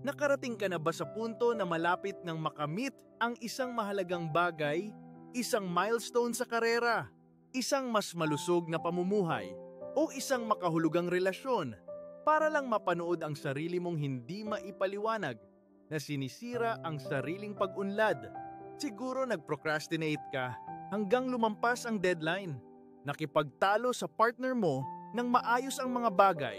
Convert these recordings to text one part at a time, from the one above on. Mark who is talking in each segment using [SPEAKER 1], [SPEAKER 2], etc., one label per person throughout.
[SPEAKER 1] Nakarating ka na ba sa punto na malapit ng makamit ang isang mahalagang bagay, isang milestone sa karera, isang mas malusog na pamumuhay, o isang makahulugang relasyon para lang mapanood ang sarili mong hindi maipaliwanag na sinisira ang sariling pag-unlad? Siguro nag-procrastinate ka hanggang lumampas ang deadline, nakipagtalo sa partner mo nang maayos ang mga bagay,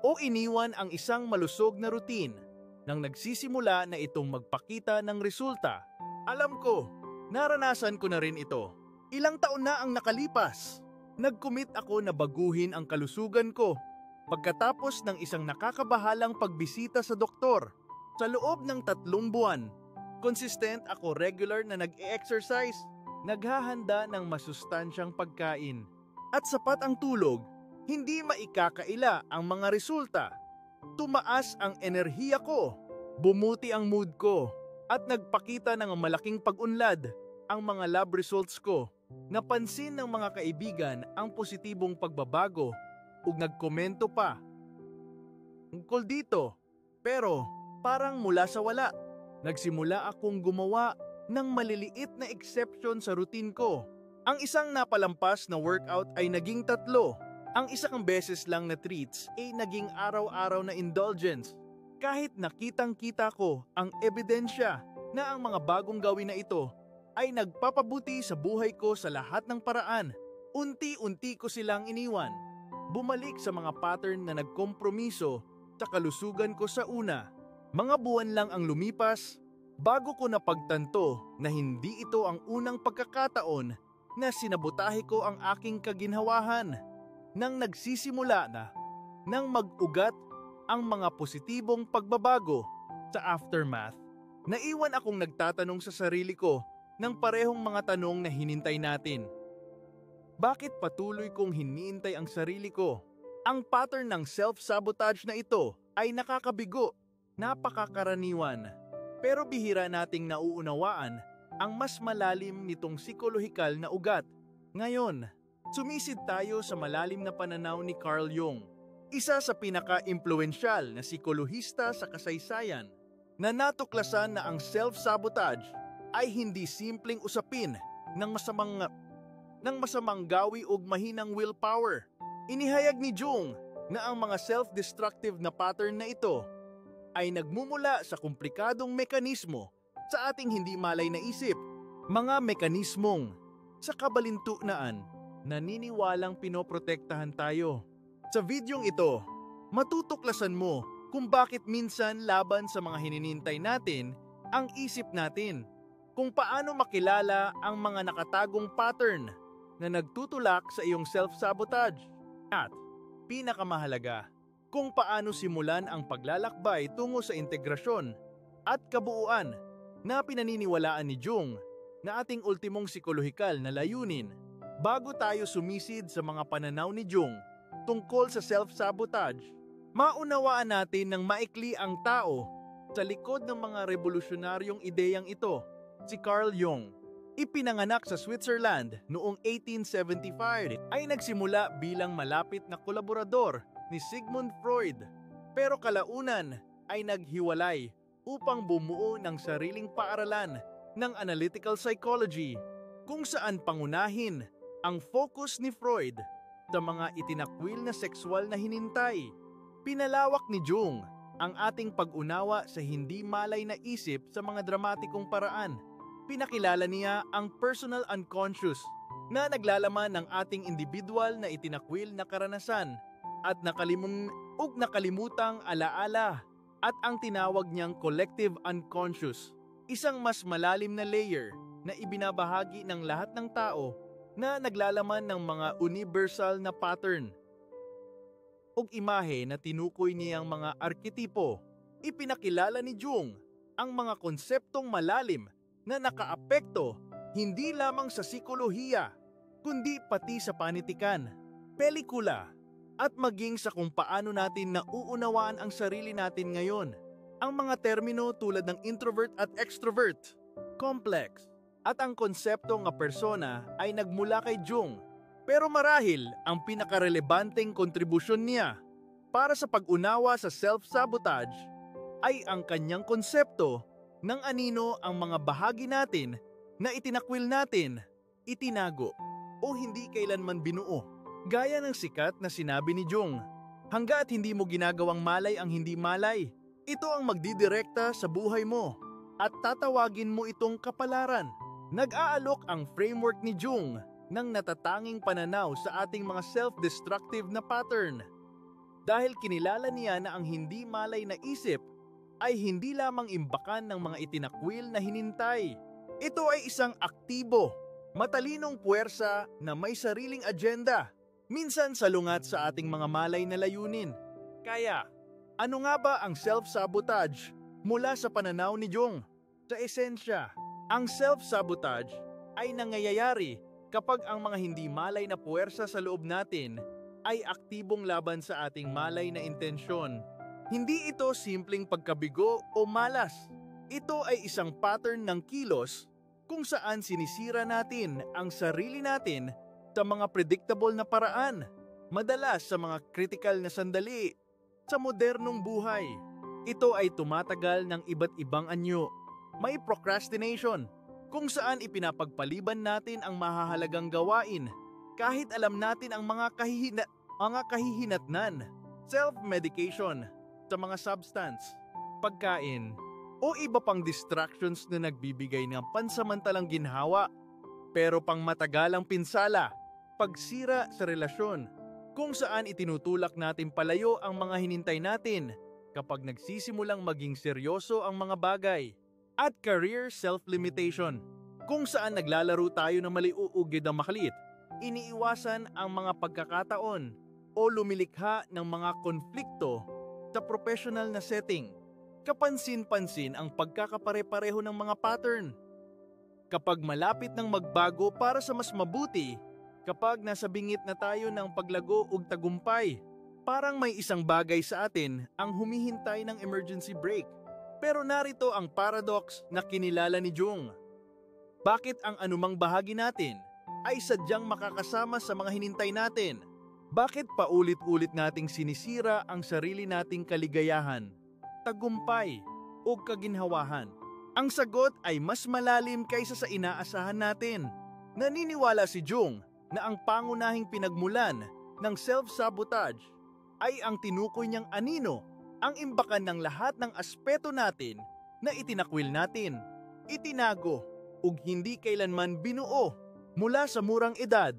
[SPEAKER 1] o iniwan ang isang malusog na routine nang nagsisimula na itong magpakita ng resulta. Alam ko, naranasan ko na rin ito. Ilang taon na ang nakalipas. Nag-commit ako na baguhin ang kalusugan ko pagkatapos ng isang nakakabahalang pagbisita sa doktor. Sa loob ng 3 buwan, consistent ako regular na nag-e-exercise, naghahanda ng masustansyang pagkain, at sapat ang tulog. Hindi maikakaila ang mga resulta. Tumaas ang enerhiya ko, bumuti ang mood ko, at nagpakita ng malaking pag-unlad ang mga lab results ko. Napansin ng mga kaibigan ang positibong pagbabago ug nagkomento pa tungkol dito. Pero parang mula sa wala, nagsimula akong gumawa ng maliliit na exception sa routine ko. Ang isang napalampas na workout ay naging 3. Ang isang beses lang na treats ay naging araw-araw na indulgence. Kahit nakitang-kita ko ang ebidensya na ang mga bagong gawin na ito ay nagpapabuti sa buhay ko sa lahat ng paraan, unti-unti ko silang iniwan. Bumalik sa mga pattern na nagkompromiso sa kalusugan ko sa una. Mga buwan lang ang lumipas bago ko napagtanto na hindi ito ang unang pagkakataon na sinabotahe ko ang aking kaginhawahan. Nang nagsisimula na nang mag-ugat ang mga positibong pagbabago sa aftermath, naiwan akong nagtatanong sa sarili ko ng parehong mga tanong na hinintay natin. Bakit patuloy kong hinihintay ang sarili ko? Ang pattern ng self-sabotage na ito ay nakakabigo, napakakaraniwan, pero bihira nating nauunawaan ang mas malalim nitong psikolohikal na ugat. Ngayon, sumisid tayo sa malalim na pananaw ni Carl Jung, isa sa pinaka-impluwensyal na psikolohista sa kasaysayan, na natuklasan na ang self-sabotage ay hindi simpleng usapin ng masamang gawi o mahinang willpower. Inihayag ni Jung na ang mga self-destructive na pattern na ito ay nagmumula sa komplikadong mekanismo sa ating hindi malay na isip, mga mekanismong sa kabalintunaan naniniwalang pinoprotektahan tayo. Sa videong ito, matutuklasan mo kung bakit minsan laban sa mga hininintay natin ang isip natin, kung paano makilala ang mga nakatagong pattern na nagtutulak sa iyong self-sabotage, at pinakamahalaga, kung paano simulan ang paglalakbay tungo sa integrasyon at kabuuan na pinaniniwalaan ni Jung na ating ultimong psikolohikal na layunin. Bago tayo sumisid sa mga pananaw ni Jung tungkol sa self-sabotage, maunawaan natin ng maikli ang tao sa likod ng mga revolusyonaryong ideyang ito. Si Carl Jung, ipinanganak sa Switzerland noong 1875, ay nagsimula bilang malapit na kolaborador ni Sigmund Freud, pero kalaunan ay naghiwalay upang bumuo ng sariling paaralan ng analytical psychology, kung saan pangunahin ang focus ni Freud sa mga itinakwil na sexual na hinintay. Pinalawak ni Jung ang ating pag-unawa sa hindi malay na isip sa mga dramatikong paraan. Pinakilala niya ang personal unconscious na naglalaman ng ating individual na itinakwil na karanasan at nakalimutang alaala, at ang tinawag niyang collective unconscious, isang mas malalim na layer na ibinabahagi ng lahat ng tao na naglalaman ng mga universal na pattern ug imahe na tinukoy niyang mga arketipo. Ipinakilala ni Jung ang mga konseptong malalim na nakaapekto hindi lamang sa psikolohiya, kundi pati sa panitikan, pelikula, at maging sa kung paano natin nauunawaan ang sarili natin ngayon. Ang mga termino tulad ng introvert at extrovert, complex, at ang konsepto ng persona ay nagmula kay Jung. Pero marahil ang pinakarelebanteng kontribusyon niya para sa pag-unawa sa self-sabotage ay ang kanyang konsepto ng anino ang mga bahagi natin na itinakwil natin, itinago, o hindi kailanman binuo. Gaya ng sikat na sinabi ni Jung, hangga't hindi mo ginagawang malay ang hindi malay, ito ang magdidirekta sa buhay mo at tatawagin mo itong kapalaran. Nag-aalok ang framework ni Jung ng natatanging pananaw sa ating mga self-destructive na pattern. Dahil kinilala niya na ang hindi malay na isip ay hindi lamang imbakan ng mga itinakwil na hinintay. Ito ay isang aktibo, matalinong puwersa na may sariling agenda, minsan salungat sa ating mga malay na layunin. Kaya, ano nga ba ang self-sabotage mula sa pananaw ni Jung? Sa esensya, ang self-sabotage ay nangyayari kapag ang mga hindi malay na puwersa sa loob natin ay aktibong laban sa ating malay na intensyon. Hindi ito simpleng pagkabigo o malas. Ito ay isang pattern ng kilos kung saan sinisira natin ang sarili natin sa mga predictable na paraan, madalas sa mga critical na sandali sa modernong buhay. Ito ay tumatagal ng iba't ibang anyo. May procrastination, kung saan ipinapagpaliban natin ang mahahalagang gawain kahit alam natin ang mga kahihinatnan. Self-medication sa mga substance, pagkain, o iba pang distractions na nagbibigay ng pansamantalang ginhawa pero pang matagalang pinsala, pagsira sa relasyon, kung saan itinutulak natin palayo ang mga hinintay natin kapag nagsisimulang maging seryoso ang mga bagay. At career self-limitation, kung saan naglalaro tayo na maliuugid ang makalit, iniiwasan ang mga pagkakataon o lumilikha ng mga konflikto sa professional na setting. Kapansin-pansin ang pagkakapare-pareho ng mga pattern. Kapag malapit ng magbago para sa mas mabuti, kapag nasa bingit na tayo ng paglago ug tagumpay, parang may isang bagay sa atin ang humihintay ng emergency brake. Pero narito ang paradox na kinilala ni Jung. Bakit ang anumang bahagi natin ay sadyang makakasama sa mga hinintay natin? Bakit paulit-ulit nating sinisira ang sarili nating kaligayahan, tagumpay, o kaginhawahan? Ang sagot ay mas malalim kaysa sa inaasahan natin. Naniniwala si Jung na ang pangunahing pinagmulan ng self-sabotage ay ang tinukoy niyang anino, ang imbakan ng lahat ng aspeto natin na itinakwil natin, itinago, ug hindi kailanman binuo. Mula sa murang edad,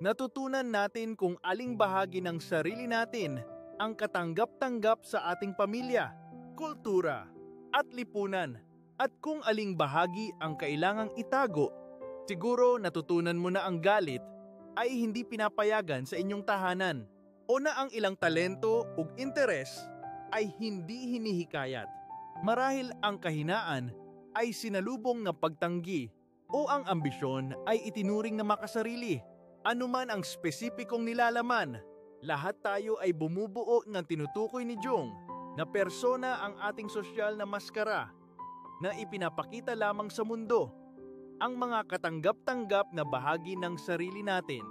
[SPEAKER 1] natutunan natin kung aling bahagi ng sarili natin ang katanggap-tanggap sa ating pamilya, kultura, at lipunan, at kung aling bahagi ang kailangang itago. Siguro natutunan mo na ang galit ay hindi pinapayagan sa inyong tahanan, o na ang ilang talento ug interes ay hindi hinihikayat. Marahil ang kahinaan ay sinalubong na pagtanggi o ang ambisyon ay itinuring na makasarili. Anuman ang spesipikong nilalaman, lahat tayo ay bumubuo ng tinutukoy ni Jung na persona ang ating sosyal na maskara na ipinapakita lamang sa mundo, ang mga katanggap-tanggap na bahagi ng sarili natin.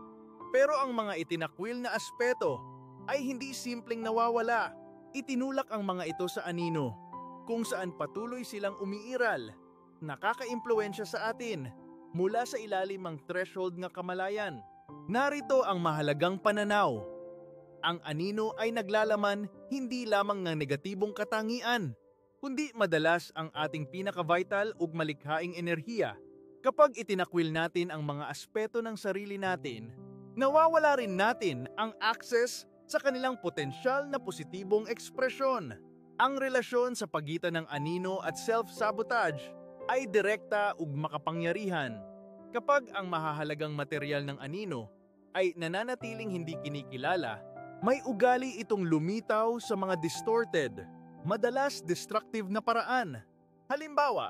[SPEAKER 1] Pero ang mga itinakwil na aspeto ay hindi simpleng nawawala. Itinulak ang mga ito sa anino, kung saan patuloy silang umiiral, nakakaimpluwensya sa atin mula sa ilalim ng threshold ng kamalayan. Narito ang mahalagang pananaw. Ang anino ay naglalaman hindi lamang ng negatibong katangian, kundi madalas ang ating pinaka-vital ug malikhaing enerhiya. Kapag itinakwil natin ang mga aspeto ng sarili natin, nawawala rin natin ang access sa kanilang potensyal na positibong ekspresyon. Ang relasyon sa pagitan ng anino at self-sabotage ay direkta ug makapangyarihan. Kapag ang mahahalagang material ng anino ay nananatiling hindi kinikilala, may ugali itong lumitaw sa mga distorted, madalas destructive na paraan. Halimbawa,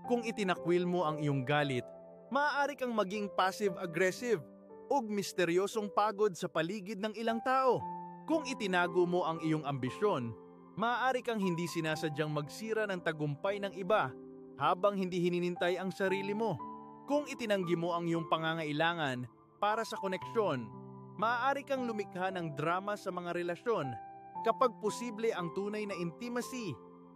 [SPEAKER 1] kung itinakwil mo ang iyong galit, maaari kang maging passive-aggressive ug misteryosong pagod sa paligid ng ilang tao. Kung itinago mo ang iyong ambisyon, maaari kang hindi sinasadyang magsira ng tagumpay ng iba habang hindi hininintay ang sarili mo. Kung itinanggi mo ang iyong pangangailangan para sa koneksyon, maaari kang lumikha ng drama sa mga relasyon kapag posible ang tunay na intimacy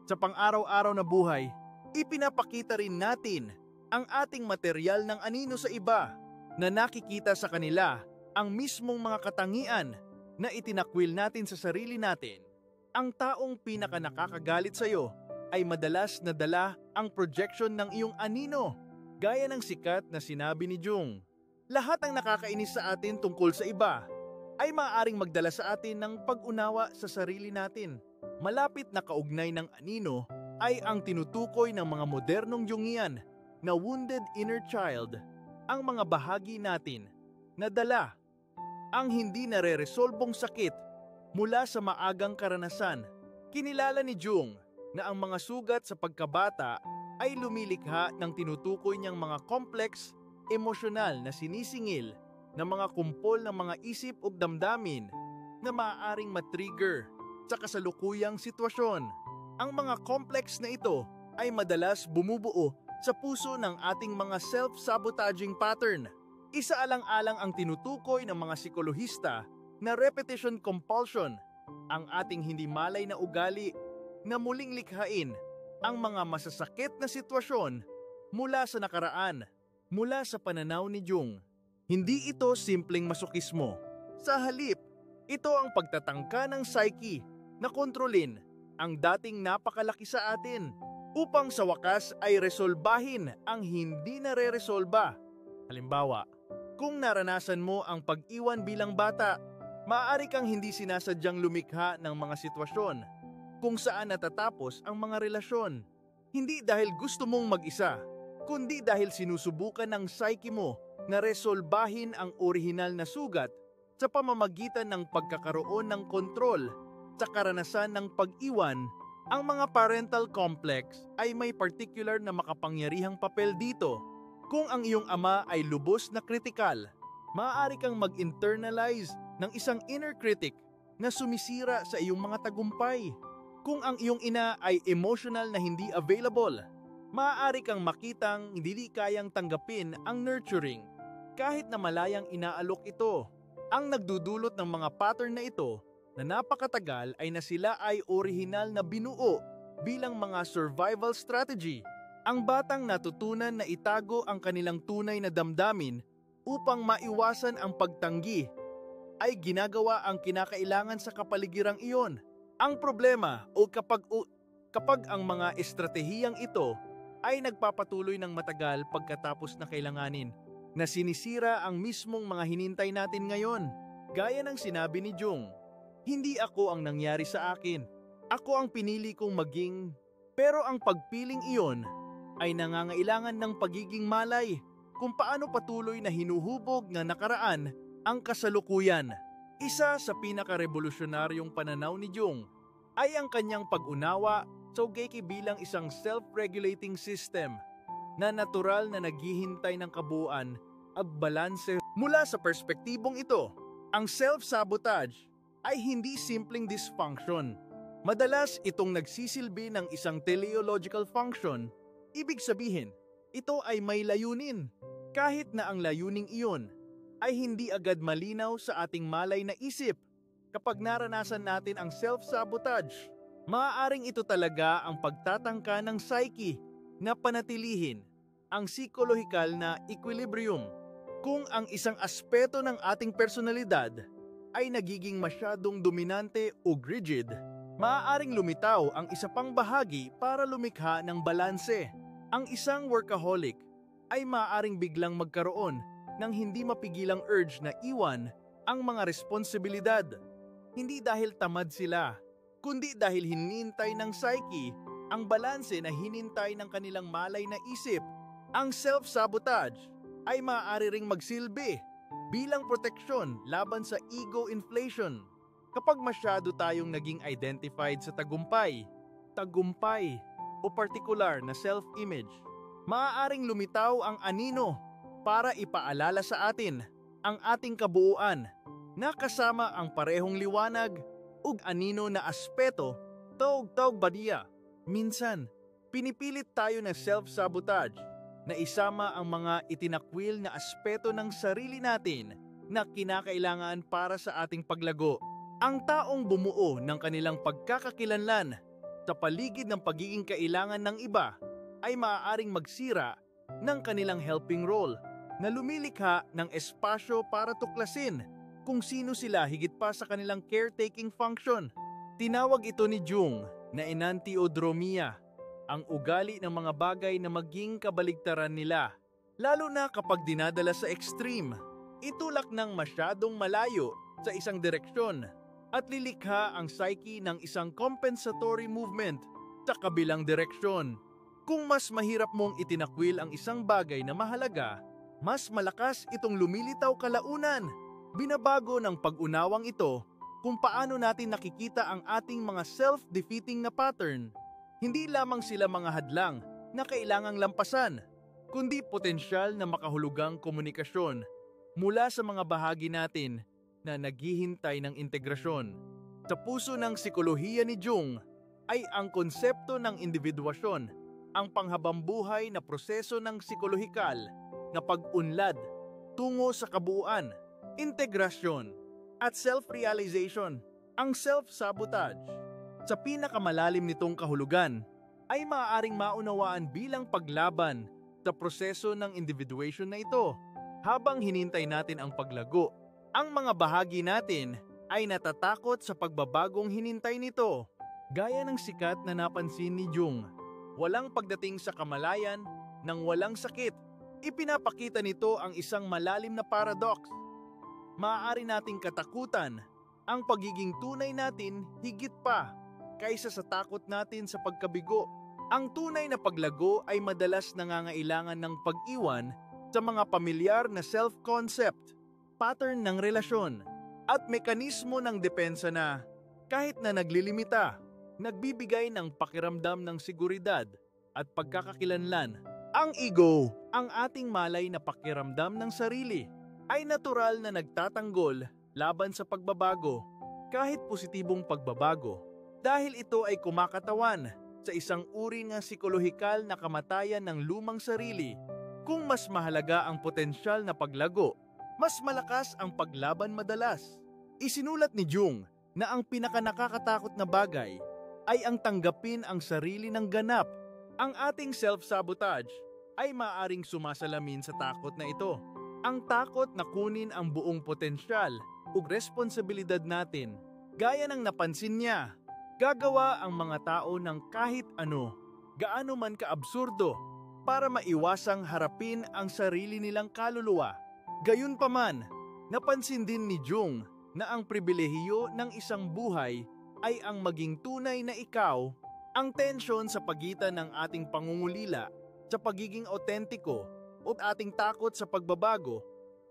[SPEAKER 1] Sa pang-araw-araw na buhay, ipinapakita rin natin ang ating materyal ng anino sa iba na nakikita sa kanila ang mismong mga katangian na itinakwil natin sa sarili natin. Ang taong pinaka-nakakagalit sa iyo ay madalas na dala ang projection ng iyong anino, gaya ng sikat na sinabi ni Jung. Lahat ang nakakainis sa atin tungkol sa iba ay maaaring magdala sa atin ng pag-unawa sa sarili natin. Malapit na kaugnay ng anino ay ang tinutukoy ng mga modernong Jungian na wounded inner child, ang mga bahagi natin na dala ang hindi nare-resolbong sakit mula sa maagang karanasan. Kinilala ni Jung na ang mga sugat sa pagkabata ay lumilikha ng tinutukoy niyang mga complex, emosyonal na sinisingil na mga kumpol ng mga isip o damdamin na maaaring matrigger sa kasalukuyang sitwasyon. Ang mga complex na ito ay madalas bumubuo sa puso ng ating mga self-sabotaging pattern. Isaalang-alang ang tinutukoy ng mga psikolohista na repetition compulsion, ang ating hindi malay na ugali na muling likhain ang mga masasakit na sitwasyon mula sa nakaraan. Mula sa pananaw ni Jung, hindi ito simpleng masokismo. Sa halip, ito ang pagtatangka ng psyche na kontrolin ang dating napakalaki sa atin upang sa wakas ay resolbahin ang hindi nare-resolba. Halimbawa, kung naranasan mo ang pag-iwan bilang bata, maaari kang hindi sinasadyang lumikha ng mga sitwasyon kung saan natatapos ang mga relasyon. Hindi dahil gusto mong mag-isa, kundi dahil sinusubukan ng psyche mo na resolbahin ang orihinal na sugat sa pamamagitan ng pagkakaroon ng kontrol sa karanasan ng pag-iwan. Ang mga parental complex ay may particular na makapangyarihang papel dito. Kung ang iyong ama ay lubos na kritikal, maaari kang mag-internalize ng isang inner critic na sumisira sa iyong mga tagumpay. Kung ang iyong ina ay emotional na hindi available, maaari kang makitang hindi kayang tanggapin ang nurturing kahit na malayang inaalok ito. Ang nagdudulot ng mga pattern na ito na napakatagal ay na sila ay orihinal na binuo bilang mga survival strategy. Ang batang natutunan na itago ang kanilang tunay na damdamin upang maiwasan ang pagtanggi ay ginagawa ang kinakailangan sa kapaligirang iyon. Ang problema o kapag ang mga estratehiyang ito ay nagpapatuloy ng matagal pagkatapos na kailanganin, na sinisira ang mismong mga hinintay natin ngayon. Gaya ng sinabi ni Jung, hindi ako ang nangyari sa akin. Ako ang pinili kong maging. Pero ang pagpiling iyon ay nangangailangan ng pagiging malay kung paano patuloy na hinuhubog na nakaraan ang kasalukuyan. Isa sa pinakarevolusyonaryong pananaw ni Jung ay ang kanyang pag-unawa sa Sogeiki bilang isang self-regulating system na natural na naghihintay ng kabuuan at balanse. Mula sa perspektibong ito, ang self-sabotage ay hindi simpleng dysfunction. Madalas itong nagsisilbi ng isang teleological function. Ibig sabihin, ito ay may layunin. Kahit na ang layuning iyon ay hindi agad malinaw sa ating malay na isip. Kapag naranasan natin ang self-sabotage, maaaring ito talaga ang pagtatangka ng psyche na panatilihin ang psikolohikal na equilibrium. Kung ang isang aspeto ng ating personalidad ay nagiging masyadong dominante o rigid, maaaring lumitaw ang isa pang bahagi para lumikha ng balanse. Ang isang workaholic ay maaaring biglang magkaroon ng hindi mapigilang urge na iwan ang mga responsibilidad. Hindi dahil tamad sila, kundi dahil hinintay ng psyche ang balanse na hinintay ng kanilang malay na isip. Ang self-sabotage ay maaari ring magsilbi bilang proteksyon laban sa ego inflation. Kapag masyado tayong naging identified sa tagumpay o partikular na self-image, maaaring lumitaw ang anino para ipaalala sa atin ang ating kabuuan na kasama ang parehong liwanag ug anino na aspeto tawag badiya. Minsan, pinipilit tayo na self-sabotage na isama ang mga itinakwil na aspeto ng sarili natin na kinakailangan para sa ating paglago. Ang taong bumuo ng kanilang pagkakakilanlan sa paligid ng pagiging kailangan ng iba ay maaaring magsira ng kanilang helping role na lumilikha ng espasyo para tuklasin kung sino sila higit pa sa kanilang caretaking function. Tinawag ito ni Jung na enantiodromia, ang ugali ng mga bagay na maging kabaligtaran nila, lalo na kapag dinadala sa extreme. Itulak ng masyadong malayo sa isang direksyon at lilikha ang psyche ng isang compensatory movement sa kabilang direksyon. Kung mas mahirap mong itinakwil ang isang bagay na mahalaga, mas malakas itong lumilitaw kalaunan. Binabago ng pag-unawang ito kung paano natin nakikita ang ating mga self-defeating na pattern. Hindi lamang sila mga hadlang na kailangang lampasan, kundi potensyal na makahulugang komunikasyon mula sa mga bahagi natin na naghihintay ng integrasyon. Sa puso ng psikolohiya ni Jung ay ang konsepto ng individuasyon, ang panghabambuhay na proseso ng psikolohikal na pag-unlad tungo sa kabuuan, integrasyon, at self-realization. Ang self-sabotage, sa pinakamalalim nitong kahulugan, ay maaaring maunawaan bilang paglaban sa proseso ng individuation na ito. Habang hinintay natin ang paglago, ang mga bahagi natin ay natatakot sa pagbabagong hinintay nito. Gaya ng sikat na napansin ni Jung, walang pagdating sa kamalayan nang walang sakit. Ipinapakita nito ang isang malalim na paradox. Maaari nating katakutan ang pagiging tunay natin higit pa kaysa sa takot natin sa pagkabigo. Ang tunay na paglago ay madalas nangangailangan ng pag-iwan sa mga pamilyar na self-concept, pattern ng relasyon, at mekanismo ng depensa na, kahit na naglilimita, nagbibigay ng pakiramdam ng seguridad at pagkakakilanlan. Ang ego, ang ating malay na pakiramdam ng sarili, ay natural na nagtatanggol laban sa pagbabago, kahit positibong pagbabago, dahil ito ay kumakatawan sa isang uri ng psikolohikal na kamatayan ng lumang sarili. Kung mas mahalaga ang potensyal na paglago, mas malakas ang paglaban madalas. Isinulat ni Jung na ang pinakanakakatakot na bagay ay ang tanggapin ang sarili ng ganap. Ang ating self-sabotage ay maaaring sumasalamin sa takot na ito. Ang takot na kunin ang buong potensyal o responsibilidad natin. Gaya ng napansin niya, gagawa ang mga tao ng kahit ano, gaano man kaabsurdo, para maiwasang harapin ang sarili nilang kaluluwa. Gayunpaman, napansin din ni Jung na ang pribilehiyo ng isang buhay ay ang maging tunay na ikaw. Ang tensyon sa pagitan ng ating pangungulila sa pagiging autentiko o ating takot sa pagbabago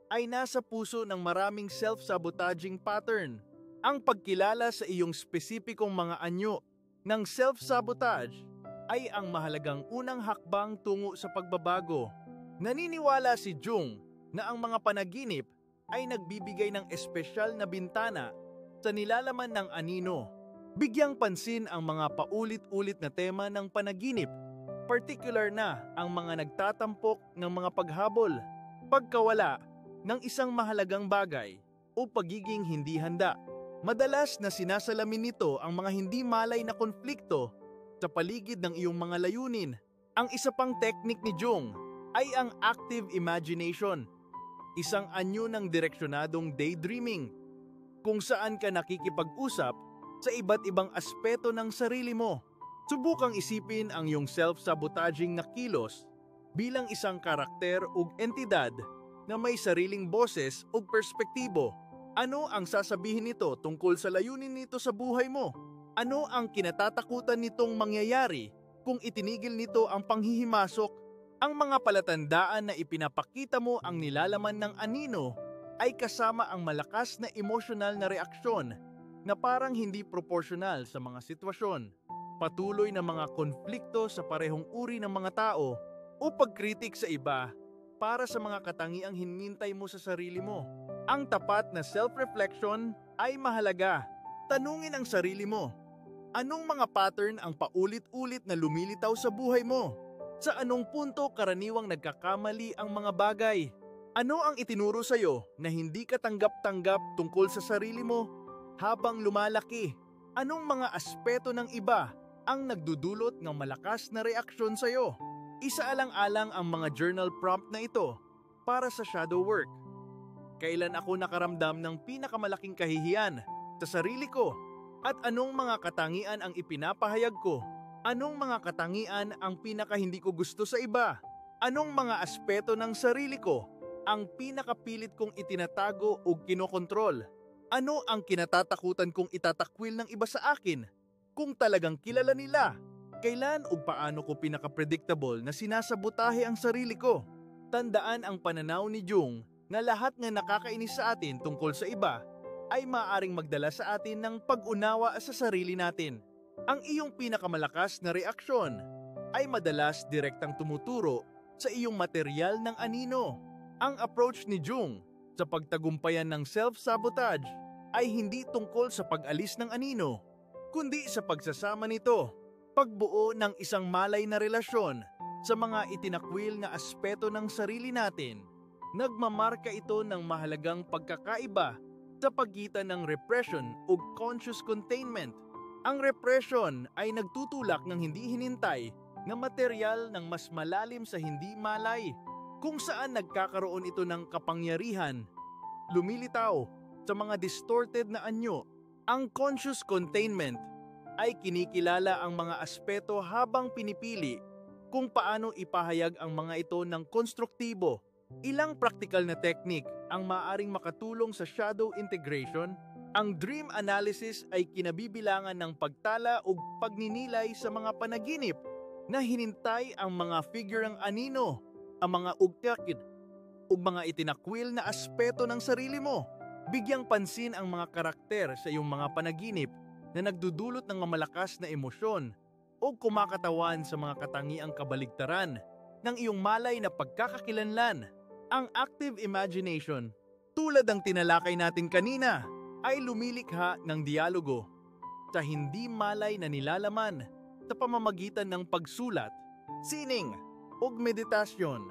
[SPEAKER 1] ay nasa puso ng maraming self-sabotaging pattern. Ang pagkilala sa iyong spesipikong mga anyo ng self-sabotage ay ang mahalagang unang hakbang tungo sa pagbabago. Naniniwala si Jung na ang mga panaginip ay nagbibigay ng espesyal na bintana sa nilalaman ng anino. Bigyang pansin ang mga paulit-ulit na tema ng panaginip, particular na ang mga nagtatampok ng mga paghabol, pagkawala ng isang mahalagang bagay o pagiging hindi handa. Madalas na sinasalamin nito ang mga hindi malay na konflikto sa paligid ng iyong mga layunin. Ang isa pang teknik ni Jung ay ang active imagination, isang anyo ng direksyonadong daydreaming, kung saan ka nakikipag-usap sa iba't ibang aspeto ng sarili mo. Subukang isipin ang iyong self-sabotaging na kilos bilang isang karakter o entidad na may sariling boses o perspektibo. Ano ang sasabihin nito tungkol sa layunin nito sa buhay mo? Ano ang kinatatakutan nitong mangyayari kung itinigil nito ang panghihimasok? Ang mga palatandaan na ipinapakita mo ang nilalaman ng anino ay kasama ang malakas na emosyonal na reaksyon na parang hindi proporsyonal sa mga sitwasyon, patuloy na mga konflikto sa parehong uri ng mga tao o pagkritik sa iba para sa mga katangiang hinintay mo sa sarili mo. Ang tapat na self-reflection ay mahalaga. Tanungin ang sarili mo, anong mga pattern ang paulit-ulit na lumilitaw sa buhay mo? Sa anong punto karaniwang nagkakamali ang mga bagay? Ano ang itinuro sa iyo na hindi ka tanggap-tanggap tungkol sa sarili mo habang lumalaki? Anong mga aspeto ng iba ang nagdudulot ng malakas na reaksyon sa iyo. Isaalang-alang ang mga journal prompt na ito para sa shadow work. Kailan ako nakaramdam ng pinakamalaking kahihiyan sa sarili ko? At anong mga katangian ang ipinapahayag ko? Anong mga katangian ang pinaka hindi ko gusto sa iba? Anong mga aspeto ng sarili ko ang pinakapilit kong itinatago o kinokontrol? Ano ang kinatatakutan kong itatakwil ng iba sa akin? Kung talagang kilala nila, kailan o paano ko pinaka-predictable na sinasabotahe ang sarili ko? Tandaan ang pananaw ni Jung na lahat ng nakakainis sa atin tungkol sa iba ay maaaring magdala sa atin ng pag-unawa sa sarili natin. Ang iyong pinakamalakas na reaksyon ay madalas direktang tumuturo sa iyong material ng anino. Ang approach ni Jung sa pagtagumpayan ng self-sabotage ay hindi tungkol sa pag-alis ng anino, kundi sa pagsasama nito, pagbuo ng isang malay na relasyon sa mga itinakwil na aspeto ng sarili natin. Nagmamarka ito ng mahalagang pagkakaiba sa pagitan ng repression o conscious containment. Ang repression ay nagtutulak ng hindi hinintay na material ng mas malalim sa hindi malay, kung saan nagkakaroon ito ng kapangyarihan, lumilitaw sa mga distorted na anyo. Ang conscious containment ay kinikilala ang mga aspeto habang pinipili kung paano ipahayag ang mga ito ng konstruktibo. Ilang praktikal na teknik ang maaaring makatulong sa shadow integration. Ang dream analysis ay kinabibilangan ng pagtala o pagninilay sa mga panaginip na hinintay ang mga figure ng anino, ang mga ugtakid, o mga itinakwil na aspeto ng sarili mo. Bigyang pansin ang mga karakter sa iyong mga panaginip na nagdudulot ng mamalakas na emosyon o kumakatawan sa mga katangiang kabaligtaran ng iyong malay na pagkakakilanlan. Ang active imagination, tulad ng tinalakay natin kanina, ay lumilikha ng dialogo sa hindi malay na nilalaman sa pamamagitan ng pagsulat, sining, o meditasyon.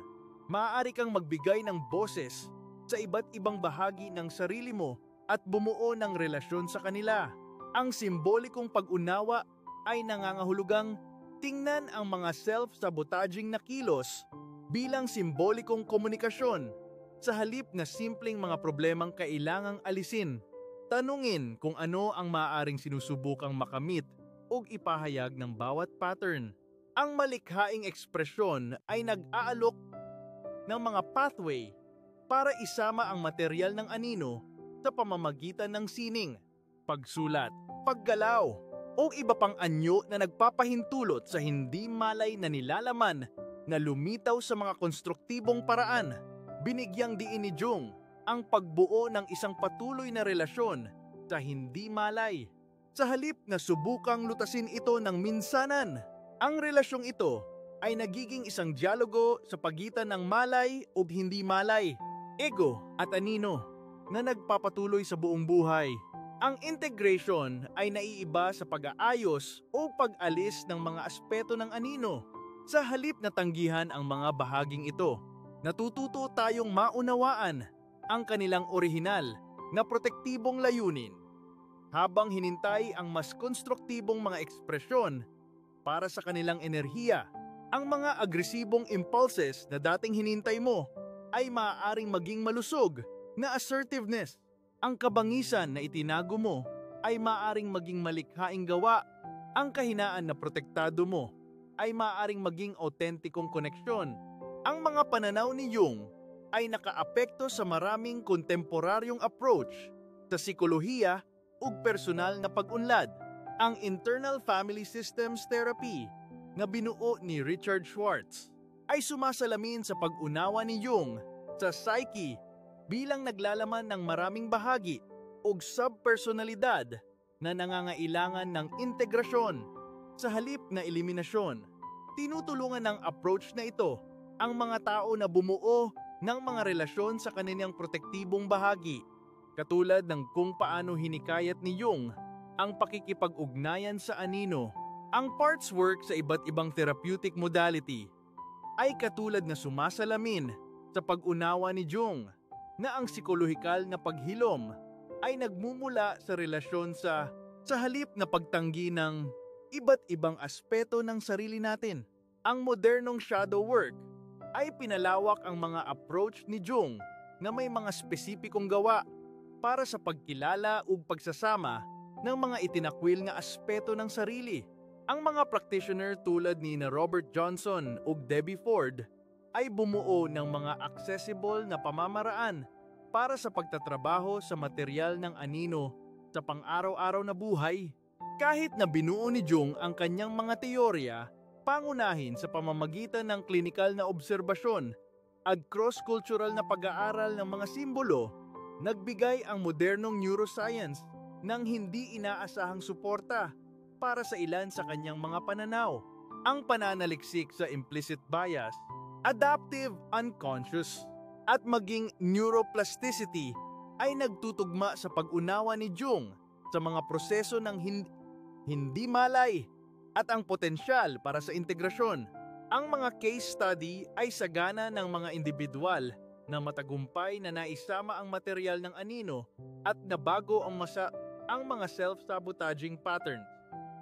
[SPEAKER 1] Maaari kang magbigay ng boses sa iba't ibang bahagi ng sarili mo at bumuo ng relasyon sa kanila. Ang simbolikong pag-unawa ay nangangahulugang tingnan ang mga self-sabotaging na kilos bilang simbolikong komunikasyon sa halip na simpleng mga problemang kailangang alisin. Tanungin kung ano ang maaaring sinusubukang makamit o ipahayag ng bawat pattern. Ang malikhaing ekspresyon ay nag-aalok ng mga pathway para isama ang material ng anino sa pamamagitan ng sining, pagsulat, paggalaw, o iba pang anyo na nagpapahintulot sa hindi malay na nilalaman na lumitaw sa mga konstruktibong paraan. Binigyang diin ni Jung ang pagbuo ng isang patuloy na relasyon sa hindi malay. Sa halip na subukang lutasin ito ng minsanan, ang relasyong ito ay nagiging isang dialogo sa pagitan ng malay o hindi malay, ego at anino na nagpapatuloy sa buong buhay. Ang integration ay naiiba sa pag-aayos o pag-alis ng mga aspeto ng anino. Sa halip na tanggihan ang mga bahaging ito, natututo tayong maunawaan ang kanilang orihinal na protektibong layunin, habang hinintay ang mas konstruktibong mga ekspresyon para sa kanilang enerhiya. Ang mga agresibong impulses na dating hinintay mo ay maaaring maging malusog na assertiveness. Ang kabangisan na itinago mo ay maaaring maging malikhaing gawa. Ang kahinaan na protektado mo ay maaaring maging autentikong koneksyon. Ang mga pananaw ni Jung ay nakaapekto sa maraming kontemporaryong approach sa psikolohiya ug personal na pag-unlad. Ang Internal Family Systems Therapy na binuo ni Richard Schwartz ay sumasalamin sa pag-unawa ni Jung sa psyche bilang naglalaman ng maraming bahagi ug subpersonalidad na nangangailangan ng integrasyon sa halip na eliminasyon. Tinutulungan ng approach na ito ang mga tao na bumuo ng mga relasyon sa kanilang protektibong bahagi, katulad ng kung paano hinikayat ni Jung ang pakikipag-ugnayan sa anino. Ang parts work sa iba't ibang therapeutic modality ay katulad na sumasalamin sa pag-unawa ni Jung na ang psikolohikal na paghilom ay nagmumula sa relasyon sa halip na pagtanggi ng iba't ibang aspeto ng sarili natin. Ang modernong shadow work ay pinalawak ang mga approach ni Jung na may mga spesipikong gawa para sa pagkilala ug pagsasama ng mga itinakwil nga aspeto ng sarili. Ang mga practitioner tulad ni Robert Johnson ug Debbie Ford ay bumuo ng mga accessible na pamamaraan para sa pagtatrabaho sa material ng anino sa pang-araw-araw na buhay. Kahit na binuo ni Jung ang kanyang mga teorya, pangunahin sa pamamagitan ng klinikal na obserbasyon at cross-cultural na pag-aaral ng mga simbolo, nagbigay ang modernong neuroscience ng hindi inaasahang suporta para sa ilan sa kanyang mga pananaw. Ang pananaliksik sa implicit bias, adaptive unconscious, at maging neuroplasticity ay nagtutugma sa pag-unawa ni Jung sa mga proseso ng hindi malay at ang potensyal para sa integrasyon. Ang mga case study ay sagana ng mga individual na matagumpay na naisama ang material ng anino at nabago ang mga self-sabotaging patterns.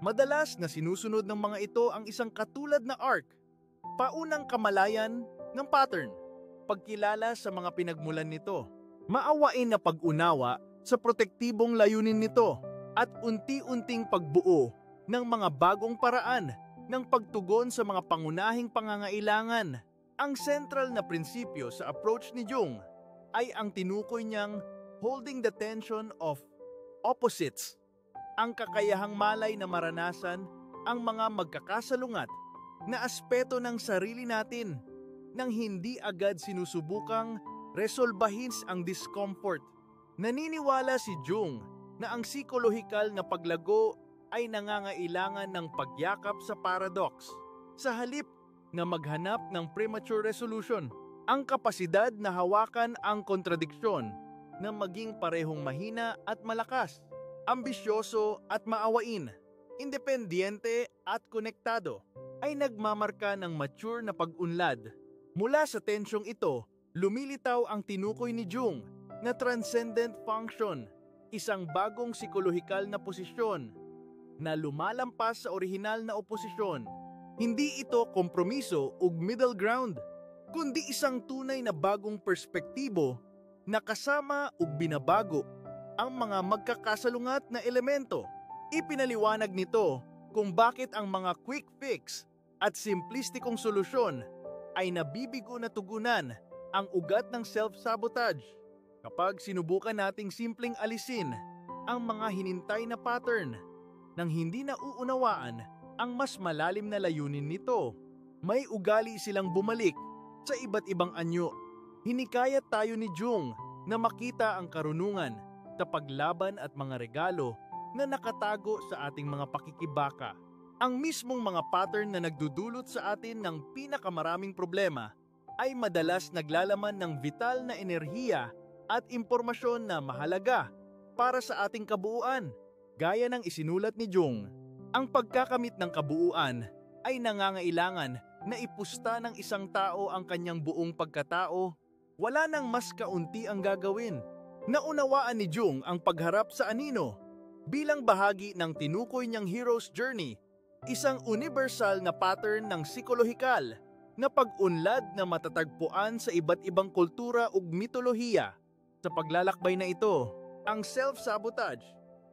[SPEAKER 1] Madalas na sinusunod ng mga ito ang isang katulad na arc, paunang kamalayan ng pattern, pagkilala sa mga pinagmulan nito, maawain na pag-unawa sa protektibong layunin nito, at unti-unting pagbuo ng mga bagong paraan ng pagtugon sa mga pangunahing pangangailangan. Ang central na prinsipyo sa approach ni Jung ay ang tinukoy niyang holding the tension of opposites, ang kakayahang malay na maranasan ang mga magkakasalungat na aspeto ng sarili natin nang hindi agad sinusubukang resolbahin ang discomfort. Naniniwala si Jung na ang psikolohikal na paglago ay nangangailangan ng pagyakap sa paradox. Sa halip na maghanap ng premature resolution, ang kapasidad na hawakan ang kontradiksyon na maging parehong mahina at malakas, ambisyoso at maawain, independyente at konektado, ay nagmamarka ng mature na pag-unlad. Mula sa tensyong ito, lumilitaw ang tinukoy ni Jung na transcendent function, isang bagong psikolohikal na posisyon na lumalampas sa orihinal na oposisyon. Hindi ito kompromiso ug middle ground, kundi isang tunay na bagong perspektibo na kasama ug binabago ang mga magkakasalungat na elemento. Ipinaliwanag nito kung bakit ang mga quick fix at simplistikong solusyon ay nabibigo na tugunan ang ugat ng self-sabotage. Kapag sinubukan nating simpleng alisin ang mga hinintay na pattern nang hindi nauunawaan ang mas malalim na layunin nito, may ugali silang bumalik sa iba't ibang anyo. Hinikayat tayo ni Jung na makita ang karunungan sa paglaban at mga regalo na nakatago sa ating mga pakikibaka. Ang mismong mga pattern na nagdudulot sa atin ng pinakamaraming problema ay madalas naglalaman ng vital na enerhiya at impormasyon na mahalaga para sa ating kabuuan. Gaya ng isinulat ni Jung, ang pagkakamit ng kabuuan ay nangangailangan na ipusta ng isang tao ang kanyang buong pagkatao. Wala nang mas kaunti ang gagawin. Naunawaan ni Jung ang pagharap sa anino bilang bahagi ng tinukoy niyang hero's journey, isang universal na pattern ng psikolohikal na pag-unlad na matatagpuan sa iba't ibang kultura ug mitolohiya. Sa paglalakbay na ito, ang self-sabotage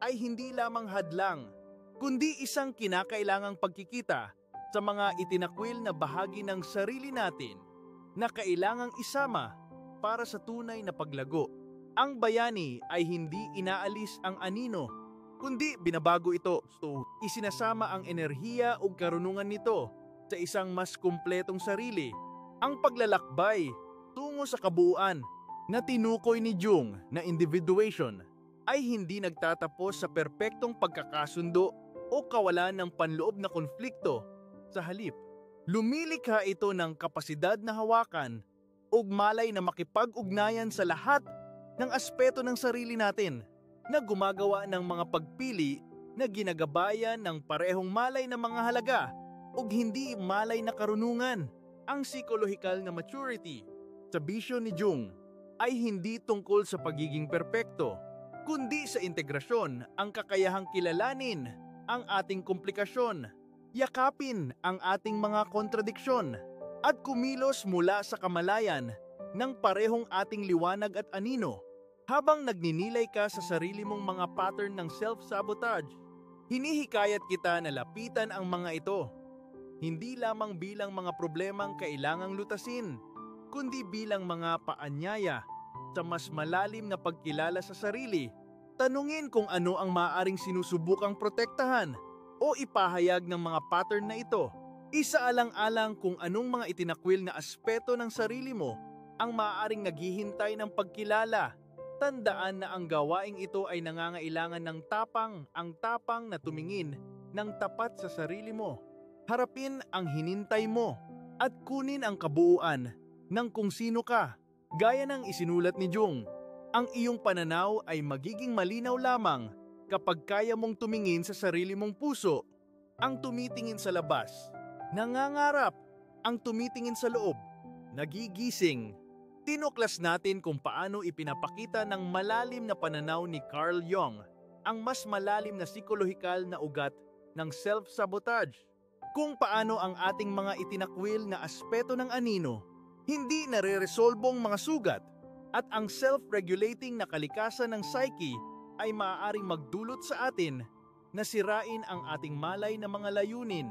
[SPEAKER 1] ay hindi lamang hadlang, kundi isang kinakailangang pagkikita sa mga itinakwil na bahagi ng sarili natin na kailangang isama para sa tunay na paglago. Ang bayani ay hindi inaalis ang anino, kundi binabago ito. Isinasama ang enerhiya o karunungan nito sa isang mas kumpletong sarili. Ang paglalakbay tungo sa kabuuan na tinukoy ni Jung na individuation ay hindi nagtatapos sa perpektong pagkakasundo o kawalan ng panloob na konflikto. Sa halip, lumilikha ito ng kapasidad na hawakan ug malay na makipag-ugnayan sa lahat ng aspeto ng sarili natin, na gumagawa ng mga pagpili na ginagabayan ng parehong malay na mga halaga ug hindi malay na karunungan. Ang psikolohikal na maturity sa bisyon ni Jung ay hindi tungkol sa pagiging perpekto, kundi sa integrasyon, ang kakayahang kilalanin ang ating komplikasyon, yakapin ang ating mga kontradiksyon, at kumilos mula sa kamalayan ng parehong ating liwanag at anino. Habang nagninilay ka sa sarili mong mga pattern ng self-sabotage, hinihikayat kita na lapitan ang mga ito, hindi lamang bilang mga problemang kailangang lutasin, kundi bilang mga paanyaya sa mas malalim na pagkilala sa sarili. Tanungin kung ano ang maaaring sinusubukang protektahan o ipahayag ng mga pattern na ito. Isaalang-alang kung anong mga itinakwil na aspeto ng sarili mo ang maaaring naghihintay ng pagkilala. Tandaan na ang gawaing ito ay nangangailangan ng ang tapang na tumingin ng tapat sa sarili mo. Harapin ang hinintay mo at kunin ang kabuuan ng kung sino ka. Gaya ng isinulat ni Jung, ang iyong pananaw ay magiging malinaw lamang kapag kaya mong tumingin sa sarili mong puso. Ang tumitingin sa labas, nangangarap. Ang tumitingin sa loob, nagigising. Tinuklas natin kung paano ipinapakita ng malalim na pananaw ni Carl Jung ang mas malalim na psikolohikal na ugat ng self-sabotage. Kung paano ang ating mga itinakwil na aspeto ng anino hindi nare-resolbong mga sugat, at ang self-regulating na kalikasan ng psyche ay maaaring magdulot sa atin na sirain ang ating malay na mga layunin.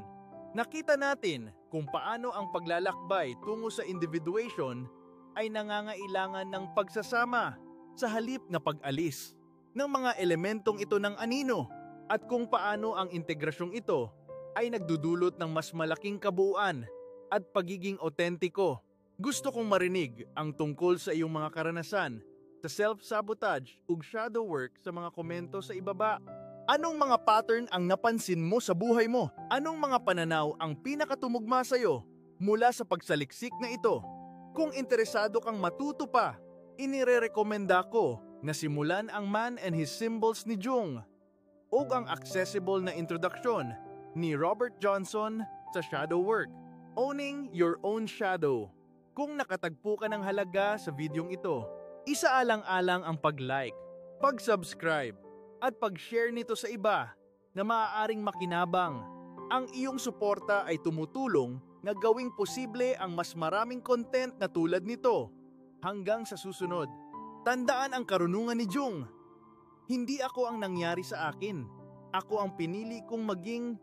[SPEAKER 1] Nakita natin kung paano ang paglalakbay tungo sa individuation ay nangangailangan ng pagsasama sa halip na pag-alis ng mga elementong ito ng anino, at kung paano ang integrasyong ito ay nagdudulot ng mas malaking kabuuan at pagiging otentiko. Gusto kong marinig ang tungkol sa iyong mga karanasan sa self-sabotage ug shadow work sa mga komento sa ibaba. Anong mga pattern ang napansin mo sa buhay mo? Anong mga pananaw ang pinakatumugma sa iyo mula sa pagsaliksik na ito? Kung interesado kang matuto pa, inirerekomenda ko na simulan ang Man and His Symbols ni Jung o ang accessible na introduksyon ni Robert Johnson sa shadow work, Owning Your Own Shadow. Kung nakatagpo ka ng halaga sa videong ito, isaalang-alang ang pag-like, pag-subscribe, at pag-share nito sa iba na maaaring makinabang. Ang iyong suporta ay tumutulong na gawing posible ang mas maraming content na tulad nito. Hanggang sa susunod, tandaan ang karunungan ni Jung. Hindi ako ang nangyari sa akin. Ako ang pinili kong maging